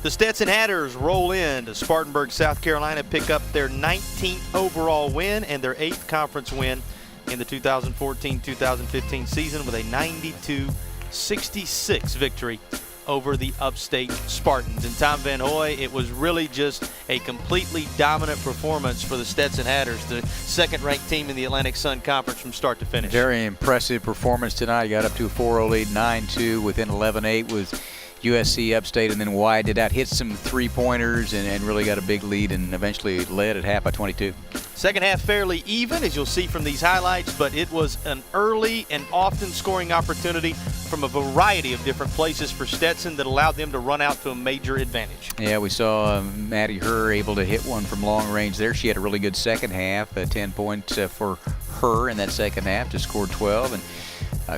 The Stetson Hatters roll in to Spartanburg, South Carolina, pick up their 19th overall win and their 8th conference win in the 2014-2015 season with a 92-66 victory over the upstate Spartans. And Tom Van Hoy, it was really just a completely dominant performance for the Stetson Hatters, the second-ranked team in the Atlantic Sun Conference from start to finish. Very impressive performance tonight. Got up to a 4-0 lead, 9-2 within 11-8 with USC Upstate, and then widened it out, hit some three-pointers, and really got a big lead, and eventually led at half by 22. Second half fairly even, as you'll see from these highlights, but it was an early and often scoring opportunity from a variety of different places for Stetson that allowed them to run out to a major advantage. Yeah, we saw Maddie Herr able to hit one from long range there. She had a really good second half, 10 points for her in that second half to score 12, and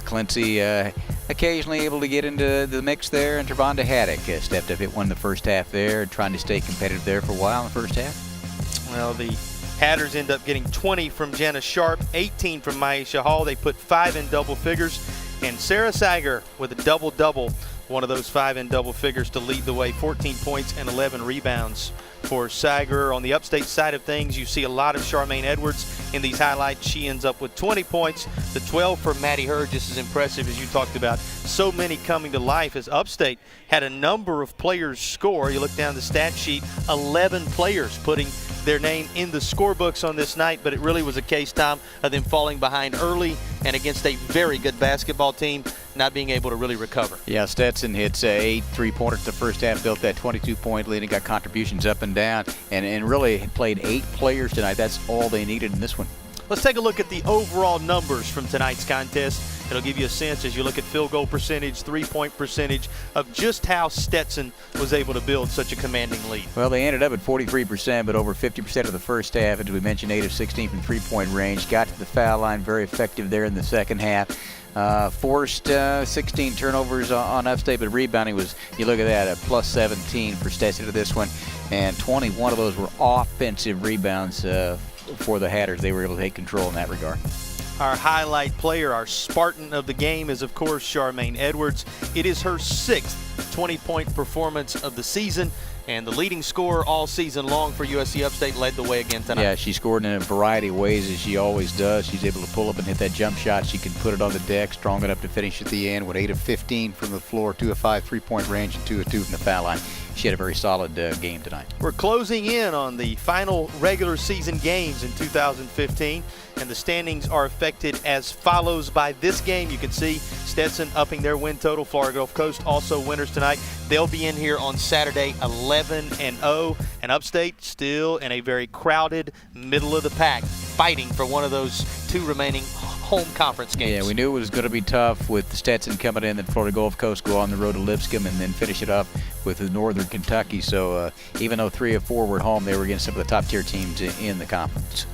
Clancy occasionally able to get into the mix there, and Trevonda Haddock stepped up, hit one in the first half there, trying to stay competitive there for a while in the first half. Well, the Hatters end up getting 20 from Janice Sharp, 18 from Maisha Hall. They put 5 in double figures, and Sarah Sager with a double-double, one of those 5 in double figures to lead the way, 14 points and 11 rebounds for Sager. On the upstate side of things, you see a lot of Charmaine Edwards in these highlights. She ends up with 20 points. The 12 for Maddie Herr, just as impressive as you talked about. So many coming to life as Upstate had a number of players score. You look down the stat sheet, 11 players putting their name in the scorebooks on this night, but it really was a case, Tom, of them falling behind early and against a very good basketball team, not being able to really recover. Yeah, Stetson hits 8 3-pointers in the first half, built that 22-point lead, and got contributions up and down, and really played 8 players tonight. That's all they needed in this one. Let's take a look at the overall numbers from tonight's contest. It'll give you a sense as you look at field goal percentage, three-point percentage, of just how Stetson was able to build such a commanding lead. Well, they ended up at 43%, but over 50% of the first half. As we mentioned, 8 of 16 from three-point range. Got to the foul line, very effective there in the second half. Forced 16 turnovers on Upstate, but rebounding was, you look at that, a plus 17 for Stetson to this one, and 21 of those were offensive rebounds for the Hatters. They were able to take control in that regard. Our highlight player, our Spartan of the game, is, of course, Charmaine Edwards. It is her 6th 20-point performance of the season, and the leading scorer all season long for USC Upstate led the way again tonight. Yeah, she scored in a variety of ways, as she always does. She's able to pull up and hit that jump shot. She can put it on the deck, strong enough to finish at the end with 8 of 15 from the floor, 2 of 5 3-point range, and 2 of 2 from the foul line. She had a very solid game tonight. We're closing in on the final regular season games in 2015, and the standings are affected as follows by this game. You can see Stetson upping their win total. Florida Gulf Coast also winners tonight. They'll be in here on Saturday 11-0, and Upstate still in a very crowded middle of the pack, fighting for one of those 2 remaining home conference games. Yeah, we knew it was going to be tough with Stetson coming in, then Florida Gulf Coast go on the road to Lipscomb, and then finish it up with Northern Kentucky. So even though 3 of 4 were at home, they were against some of the top-tier teams in the conference.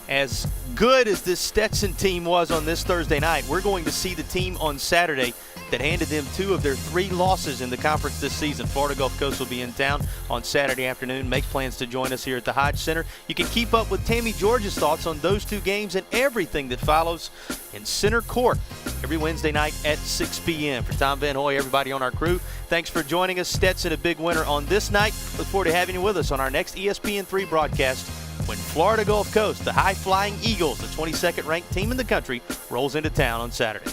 As good as this Stetson team was on this Thursday night, we're going to see the team on Saturday that handed them 2 of their 3 losses in the conference this season. Florida Gulf Coast will be in town on Saturday afternoon. Make plans to join us here at the Hodge Center. You can keep up with Tammy George's thoughts on those 2 games and everything that follows in Center Court every Wednesday night at 6 p.m. For Tom Van Hoy, everybody on our crew, thanks for joining us. Stetson, a big winner on this night. Look forward to having you with us on our next ESPN3 broadcast when Florida Gulf Coast, the high-flying Eagles, the 22nd ranked team in the country, rolls into town on Saturday.